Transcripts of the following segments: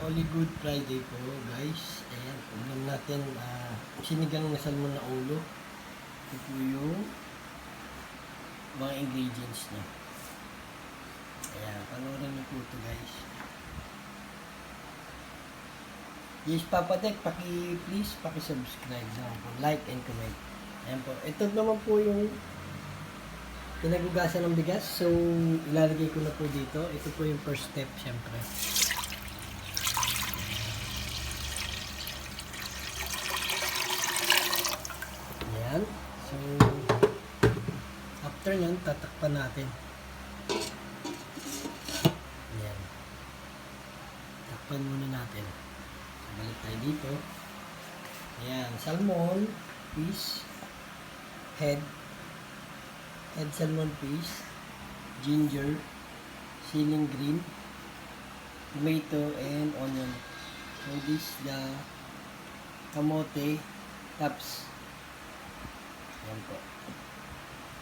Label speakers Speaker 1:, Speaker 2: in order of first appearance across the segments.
Speaker 1: Holy Good Friday po guys. Ayan, ulam natin sinigang na salmon na ulo. Ito po yung mga ingredients niya. Ayan, panoorin niyo po ito guys. Yes, Papa Tek, please paki-subscribe na po. Like and comment. Ayan po. Ito naman po yung pinagugasan ng bigas. So, ilalagay ko na po dito. Ito po yung first step, syempre. Ayan. So, after nyan, tatakpan natin. Ayan. Takpan muna natin. Balik tayo dito. Ayan. Salmon, fish, head salmon fish, ginger, ceiling green, tomato, and onion. So, this the kamote, tops. Ayan po.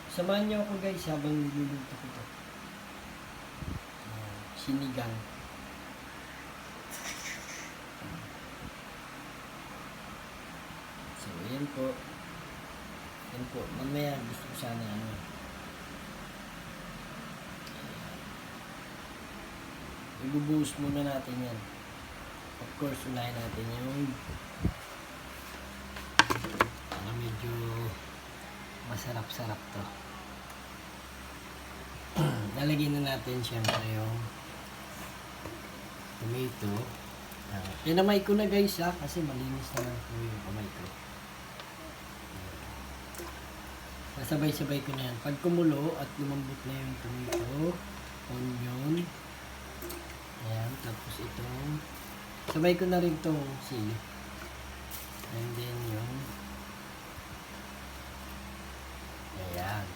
Speaker 1: Samahan niyo ako guys habang niluluto ko ito. Sinigang. So, ayan po. Ayan po. Mamaya gusto ko sana ibubuhos muna natin yan. Of course, unahin natin yung medyo masarap-sarap to. Lalagyan na natin syempre yung tomato. Pinamay ko na guys kasi malinis naman po yung kamay ko. Nasabay-sabay ko na yan. Pag kumulo at lumambot na yung tomato, onion, ayan, tapos itong sabay ko na rin itong sili. And then yung ayan.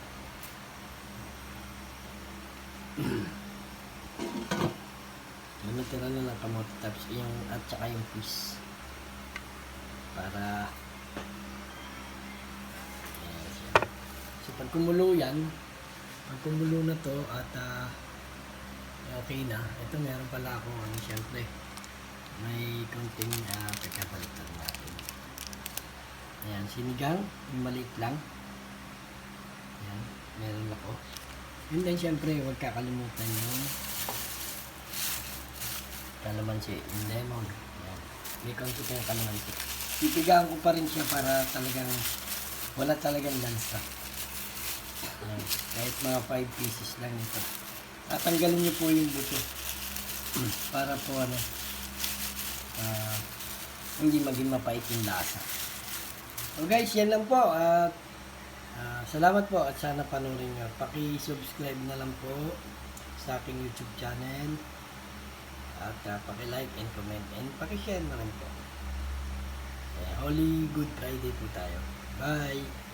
Speaker 1: Yung natira na ng kamote tapos yung at saka yung fish. Para ayan siya. So pag kumulo yan, pag kumulo na to at okay na. Ito meron pala akong syempre may konting pagkapalitan natin. Ayan, sinigang, yung maliit lang. Ayan, meron ako. And then syempre, huwag kakalimutan yung kalamansi, yung lemon. Ayan, may konti kayong kalamansi. Pipigaan ko pa rin siya para talagang wala talagang lansa. Ayan, kahit mga 5 pieces lang ito. Tatanggalin niyo po yung buto para po hindi maging mapait yung lasa. So guys, yan lang po at salamat po at sana panoorin nyo. Paki-subscribe na lang po sa aking YouTube channel at paki-like and comment and paki-share na lang po. Holy Good Friday po tayo. Bye!